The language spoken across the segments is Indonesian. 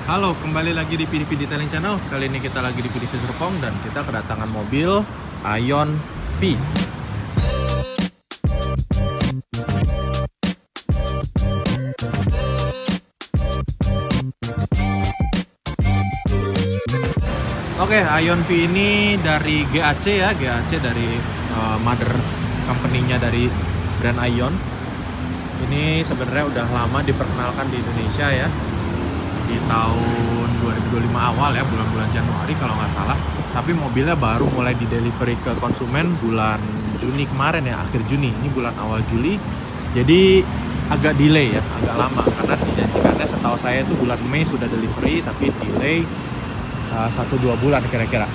Halo, kembali lagi di PDP Detailing Channel. Kali ini kita lagi di PDP Serpong dan kita kedatangan mobil Ion V. Oke, Ion V ini dari GAC ya, GAC dari mother company-nya dari brand Ion. Ini sebenarnya udah lama diperkenalkan di Indonesia ya, di tahun 2025 awal ya, bulan-bulan Januari kalau nggak salah. Tapi mobilnya baru mulai di delivery ke konsumen bulan Juni kemarin ya, akhir Juni. Ini bulan awal Juli, jadi agak delay ya, agak lama karena dijanjikannya setahu saya itu bulan Mei sudah delivery, tapi delay 1-2 bulan kira-kira.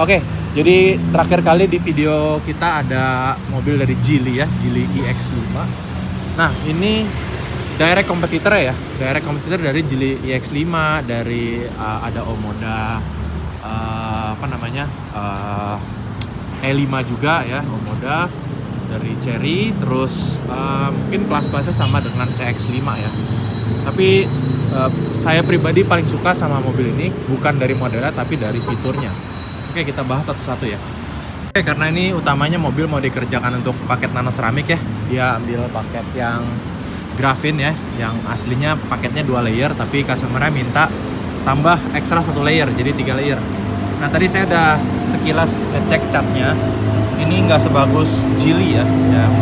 Oke, jadi terakhir kali di video kita ada mobil dari Geely ya, Geely EX5. Nah, ini direct competitor ya, direct competitor dari Geely EX5, dari ada Omoda E5 juga ya, Omoda dari Chery, terus mungkin kelas-kelasnya sama dengan CX5 ya. Tapi saya pribadi paling suka sama mobil ini bukan dari modelnya tapi dari fiturnya. Oke, kita bahas satu-satu ya. Oke, karena ini utamanya mobil mau dikerjakan untuk paket nano seramik ya. Dia ambil paket yang grafin ya, yang aslinya paketnya 2 layer, tapi customernya minta tambah ekstra 1 layer, jadi 3 layer. Nah, tadi saya udah sekilas ngecek catnya. Ini nggak sebagus Geely ya.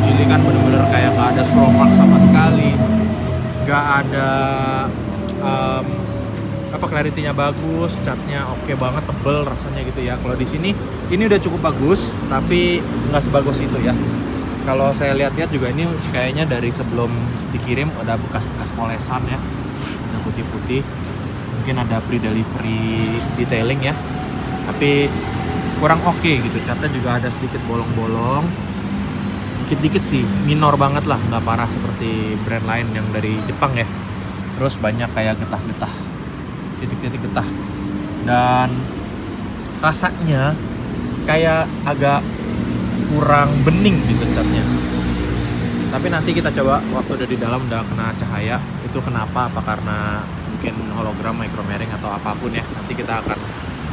Geely kan bener-bener kayak nggak ada scroll mark sama sekali, nggak ada clarity-nya bagus, catnya oke banget, tebel rasanya gitu ya. Kalau di sini ini udah cukup bagus, tapi nggak sebagus itu ya. Kalau saya lihat-lihat juga ini kayaknya dari sebelum dikirim ada bekas-bekas polesan ya, ada putih-putih, mungkin ada pre-delivery detailing ya, tapi kurang oke gitu. Catnya juga ada sedikit bolong-bolong, dikit-dikit sih, minor banget lah, nggak parah seperti brand lain yang dari Jepang ya. Terus banyak kayak getah-getah, titik-titik getah, dan rasanya kayak agak kurang bening gitu catnya. Tapi nanti kita coba waktu udah di dalam, udah kena cahaya, itu kenapa? Apa karena mungkin hologram, micromirroring atau apapun ya. Nanti kita akan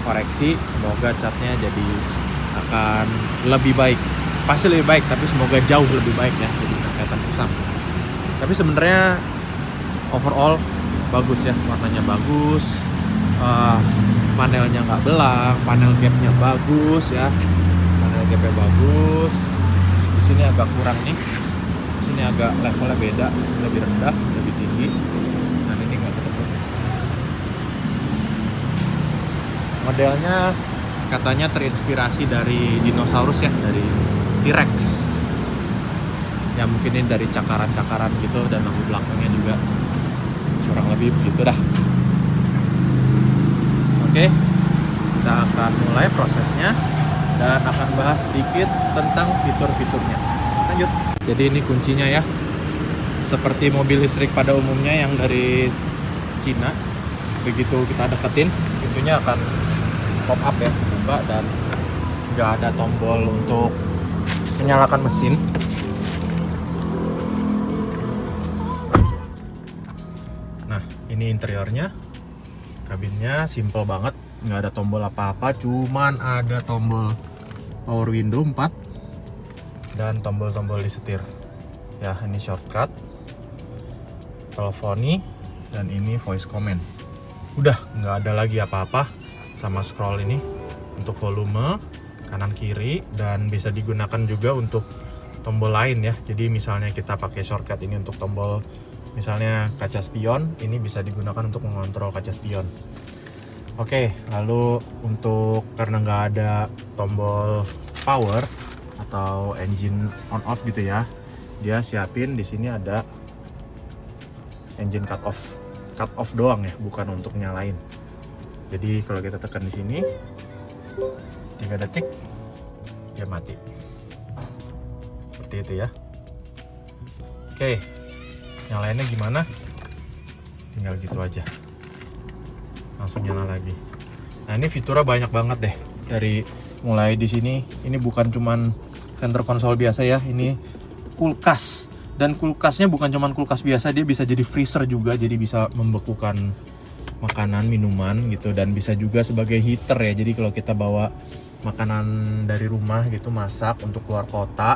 koreksi, semoga catnya jadi akan lebih baik. Pasti lebih baik, tapi semoga jauh lebih baik ya, jadi nggak kelihatan kusam. Tapi sebenarnya overall bagus ya, warnanya bagus, panelnya nggak belang, panel gapnya bagus ya, panel gapnya bagus. Di sini agak kurang nih, di sini agak levelnya beda, di sini lebih rendah, lebih tinggi, dan ini nggak ketemu. Modelnya katanya terinspirasi dari dinosaurus ya, dari T-Rex. Ya mungkin ini dari cakaran-cakaran gitu, dan lampu belakangnya juga kurang lebih begitu dah. Oke, kita akan mulai prosesnya dan akan bahas sedikit tentang fitur-fiturnya. Lanjut. Jadi ini kuncinya ya, seperti mobil listrik pada umumnya yang dari Cina. Begitu kita deketin, pintunya akan pop up ya, buka, dan nggak ada tombol untuk menyalakan mesin. Nah, ini interiornya, kabinnya simple banget, nggak ada tombol apa-apa, cuman ada tombol power window 4 dan tombol-tombol di setir ya. Ini shortcut, teleponi, dan ini voice command. Udah nggak ada lagi apa-apa, sama scroll ini untuk volume kanan kiri, dan bisa digunakan juga untuk tombol lain ya. Jadi misalnya kita pakai shortcut ini untuk tombol misalnya kaca spion, ini bisa digunakan untuk mengontrol kaca spion. Oke, lalu untuk karena nggak ada tombol power atau engine on off gitu ya, dia siapin di sini ada engine cut off doang ya, bukan untuk nyalain. Jadi kalau kita tekan di sini 3 detik dia mati, seperti itu ya. Oke, nyalainnya gimana? Tinggal gitu aja, langsung nyala lagi. Nah, ini fiturnya banyak banget deh. Dari mulai di sini, ini bukan cuman center console biasa ya, ini kulkas. Dan kulkasnya bukan cuman kulkas biasa, dia bisa jadi freezer juga, jadi bisa membekukan makanan, minuman gitu, dan bisa juga sebagai heater ya. Jadi kalau kita bawa makanan dari rumah gitu, masak untuk keluar kota,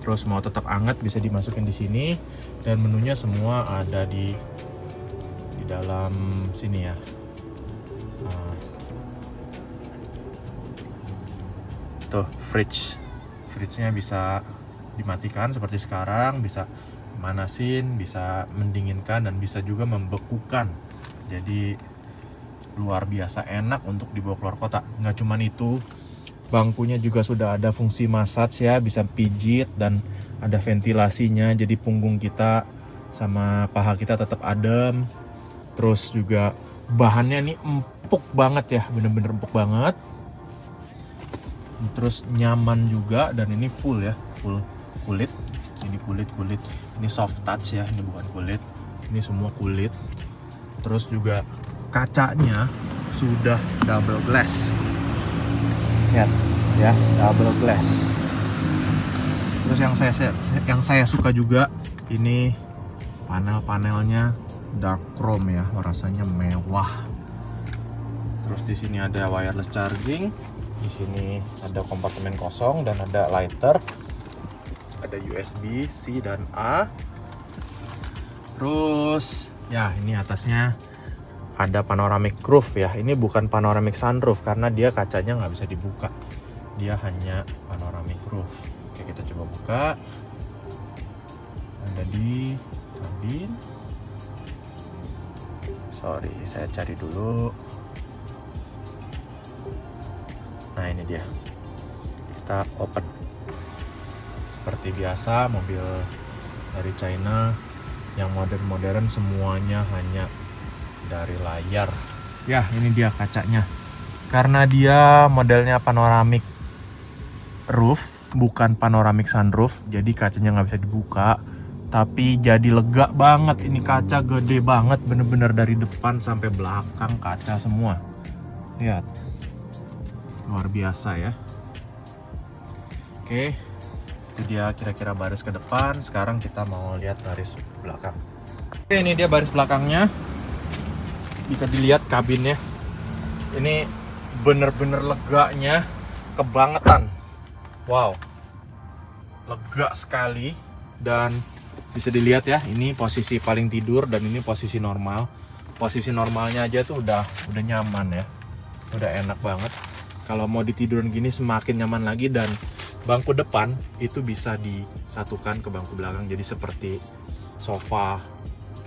terus mau tetap hangat bisa dimasukin di sini, dan menunya semua ada di dalam sini ya. Tuh fridge-nya bisa dimatikan seperti sekarang, bisa manasin, bisa mendinginkan, dan bisa juga membekukan. Jadi luar biasa enak untuk dibawa keluar kota. Nggak cuman itu, bangkunya juga sudah ada fungsi massage ya, bisa pijit dan ada ventilasinya, jadi punggung kita sama paha kita tetap adem. Terus juga bahannya nih empuk banget ya, bener-bener empuk banget. Terus nyaman juga, dan ini full ya, full kulit. Ini kulit, ini soft touch ya, ini bukan kulit, ini semua kulit. Terus juga kacanya sudah double glass. Lihat ya, double glass. Terus yang saya suka juga ini panel-panelnya dark chrome ya, rasanya mewah. Terus di sini ada wireless charging, di sini ada kompartemen kosong dan ada lighter, ada USB C dan A. Terus ya ini atasnya ada panoramic roof ya. Ini bukan panoramic sunroof karena dia kacanya nggak bisa dibuka, dia hanya panoramic roof. Oke, kita coba buka. Ada di kabin. Sorry, saya cari dulu. Nah ini dia, kita open. Seperti biasa mobil dari China yang modern-modern semuanya hanya dari layar. Ya ini dia kacanya. Karena dia modelnya panoramic roof, bukan panoramic sunroof, jadi kacanya nggak bisa dibuka. Tapi jadi lega banget, ini kaca gede banget, bener-bener dari depan sampai belakang kaca semua. Lihat, luar biasa ya. Oke, itu dia kira-kira baris ke depan. Sekarang kita mau lihat baris belakang. Oke, ini dia baris belakangnya. Bisa dilihat kabinnya. Ini bener-bener leganya kebangetan. Wow, lega sekali. Dan bisa dilihat ya, ini posisi paling tidur dan ini posisi normal. Posisi normalnya aja tuh udah nyaman ya, udah enak banget. Kalau mau ditidurin gini semakin nyaman lagi, dan bangku depan itu bisa disatukan ke bangku belakang, jadi seperti sofa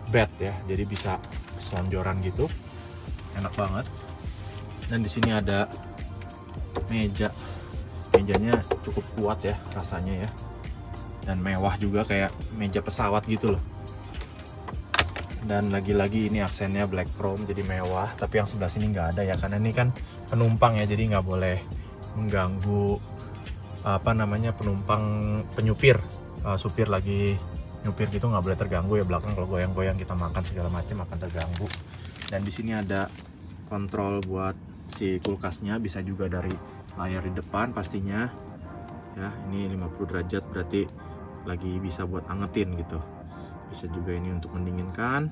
bed ya, jadi bisa selonjoran gitu, enak banget. Dan di sini ada mejanya cukup kuat ya rasanya ya, dan mewah juga kayak meja pesawat gitu loh. Dan lagi-lagi ini aksennya black chrome, jadi mewah. Tapi yang sebelah sini nggak ada ya, karena ini kan penumpang ya, jadi nggak boleh mengganggu penyupir. Supir lagi nyupir gitu nggak boleh terganggu ya, belakang kalau goyang-goyang kita makan segala macam akan terganggu. Dan di sini ada kontrol buat si kulkasnya, bisa juga dari layar di depan pastinya ya. Ini 50 derajat berarti lagi bisa buat angetin gitu. Bisa juga ini untuk mendinginkan,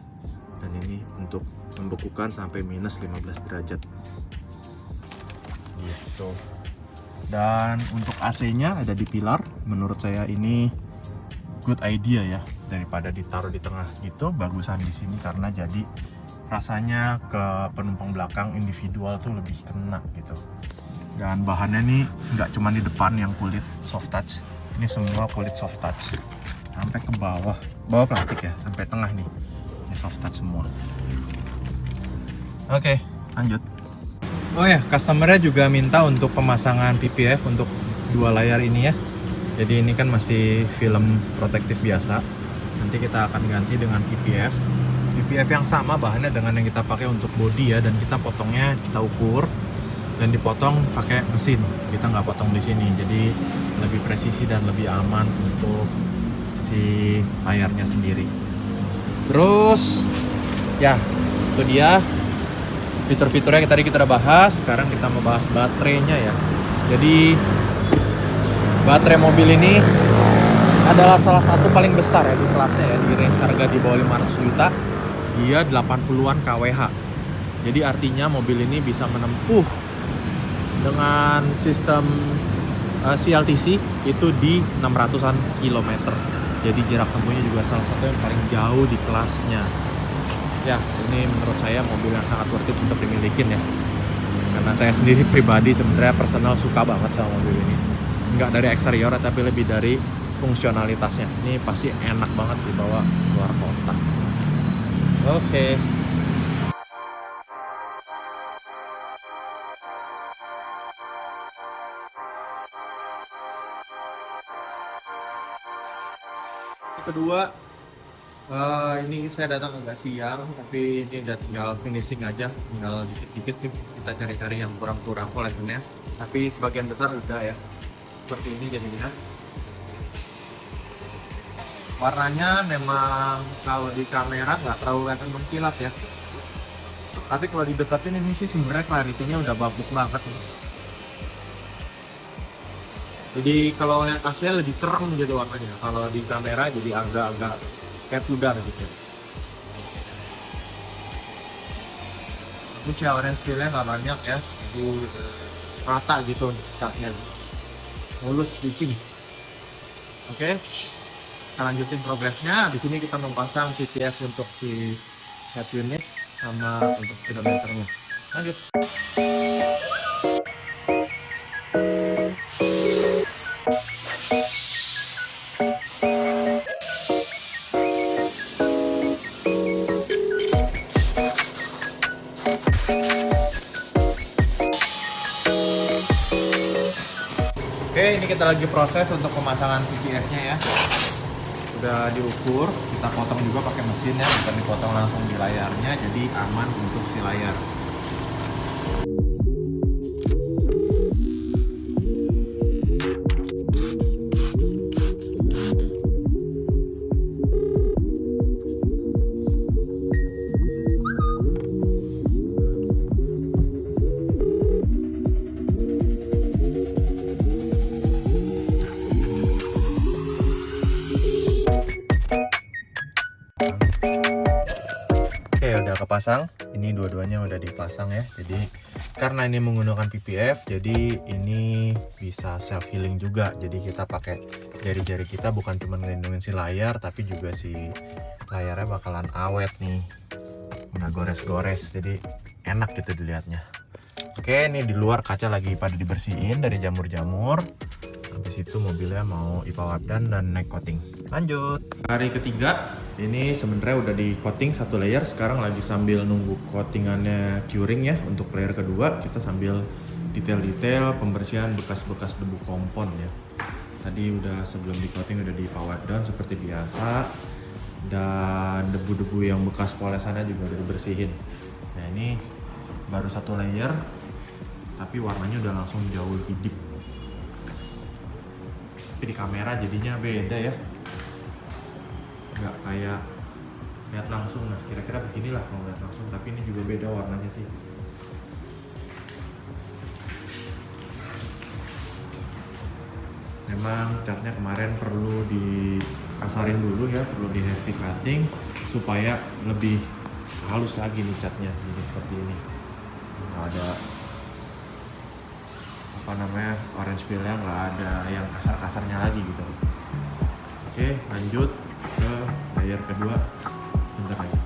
dan ini untuk membekukan sampai minus 15 derajat gitu. Dan untuk AC-nya ada di pilar. Menurut saya ini good idea ya, daripada ditaruh di tengah gitu, bagusan di sini karena jadi rasanya ke penumpang belakang individual tuh lebih kena gitu. Dan bahannya nih nggak cuma di depan yang kulit soft touch, ini semua kulit soft touch sampai ke bawah plastik ya, sampai tengah nih, ini soft touch semua. Oke, lanjut. Oh ya, customernya juga minta untuk pemasangan PPF untuk dua layar ini ya. Jadi ini kan masih film protektif biasa, nanti kita akan ganti dengan PPF yang sama bahannya dengan yang kita pakai untuk body ya. Dan kita potongnya, kita ukur dan dipotong pakai mesin, kita nggak potong di sini, jadi lebih presisi dan lebih aman untuk si layarnya sendiri. Terus ya itu dia fitur-fiturnya tadi kita udah bahas. Sekarang kita mau bahas baterainya ya. Jadi baterai mobil ini adalah salah satu paling besar ya di kelasnya ya, di range harga di bawah 500 juta. Dia 80-an kWh. Jadi artinya mobil ini bisa menempuh dengan sistem CLTC itu di 600-an kilometer. Jadi jarak tempuhnya juga salah satu yang paling jauh di kelasnya. Ya, ini menurut saya mobil yang sangat worth it untuk dimilikin ya. Karena saya sendiri pribadi sebenarnya personal suka banget sama mobil ini. Nggak dari eksterior tapi lebih dari fungsionalitasnya. Ini pasti enak banget dibawa keluar kota. Oke. Kedua, ini saya datang agak siang, tapi ini udah tinggal finishing aja, tinggal dikit-dikit nih kita cari-cari yang kurang-kurang koleksinya. Tapi sebagian besar udah ya, seperti ini jadinya. Warnanya memang kalau di kamera nggak terlalu kelihatan mengkilap ya. Tapi kalau dideketin ini sih sebenarnya clarity-nya udah bagus banget nih. Jadi kalau lihat aslinya lebih terang gitu warnanya. Kalau di kamera jadi agak-agak kayak pudar gitu. Ini shower and feel-nya nggak banyak ya, jadi rata gitu catnya, mulus licin. Oke, kita lanjutin progresnya. Di sini kita memasang CTS untuk si head unit sama untuk speedometernya. Lanjut. Oke, ini kita lagi proses untuk pemasangan PPF-nya ya. Udah diukur, kita potong juga pakai mesin ya, bukan dipotong langsung di layarnya, jadi aman untuk si layar. Oke, udah kepasang. Ini dua-duanya udah dipasang ya. Jadi karena ini menggunakan PPF, jadi ini bisa self healing juga. Jadi kita pakai jari-jari kita bukan cuma ngelindungin si layar, tapi juga si layarnya bakalan awet nih, nggak gores-gores. Jadi enak gitu dilihatnya. Oke, ini di luar kaca lagi pada dibersihin dari jamur-jamur. Habis itu mobilnya mau IPA Wabdan dan naik coating. Lanjut. Hari ketiga, ini sebenarnya udah di coating satu layer. Sekarang lagi sambil nunggu coatingannya curing ya. Untuk layer kedua, kita sambil detail-detail pembersihan bekas-bekas debu kompon ya. Tadi udah sebelum di coating udah di power down seperti biasa. Dan debu-debu yang bekas polesannya juga udah dibersihin. Nah ini baru satu layer, tapi warnanya udah langsung jauh lebih deep. Tapi di kamera jadinya beda ya, nggak kayak lihat langsung. Nah kira-kira beginilah kalau lihat langsung, tapi ini juga beda warnanya sih. Memang catnya kemarin perlu dikasarin dulu ya, perlu di heavy cutting supaya lebih halus lagi nih catnya. Jadi seperti ini, nggak ada apa namanya orange peel-nya, nggak ada yang kasar-kasarnya lagi gitu. Oke, lanjut ke layer kedua bentar lagi.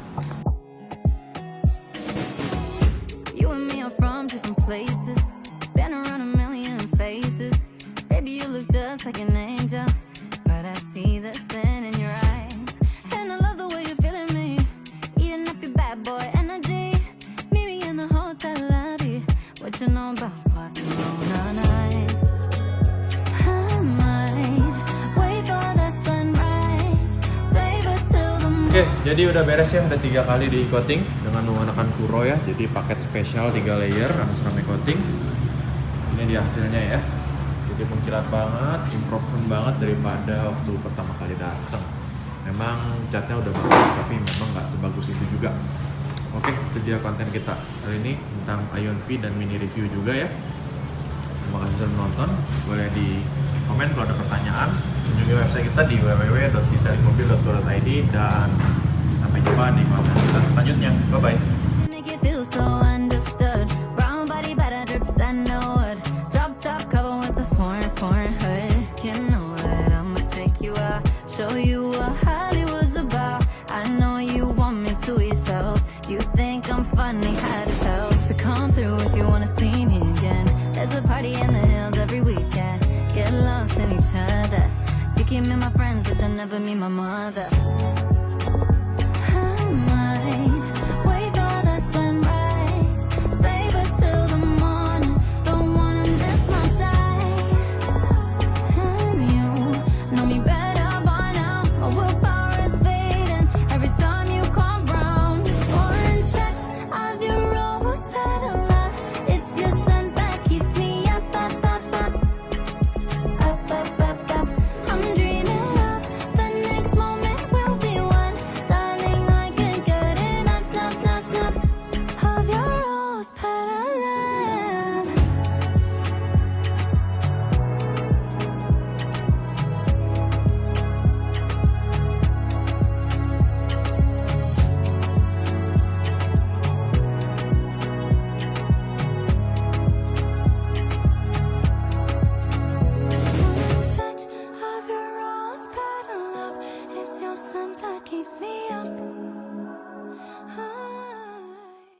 You and me are from different places, been around a million faces. Baby, you look just like an angel, but I see the sin in your eyes. And I love the way you're feeling me, eating up your bad boy energy. Meet me in the hotel lobby. What you know about Barcelona nights? I might wait for the sunrise, save it till the morning. Oke, jadi udah beres ya, udah 3 kali di coating dengan menggunakan Kuro ya. Jadi paket spesial 3 layer sama ceramic coating. Ini dia hasilnya ya. Jadi mengkilat banget, improvement banget daripada waktu pertama kali datang. Memang catnya udah bagus, tapi memang nggak sebagus itu juga. Oke, itu dia konten kita kali ini tentang Ion V dan mini review juga ya. Terima kasih sudah menonton. Boleh di komen kalau ada pertanyaan. Kunjungi website kita di www.detailingmobil.co.id dan sampai jumpa di konten kita selanjutnya. Bye bye. Make it feel so I'm funny, hot as hell. So come through if you wanna see me again. There's a party in the hills every weekend. Get lost in each other. You keep me my friends, but you'll never meet my mother.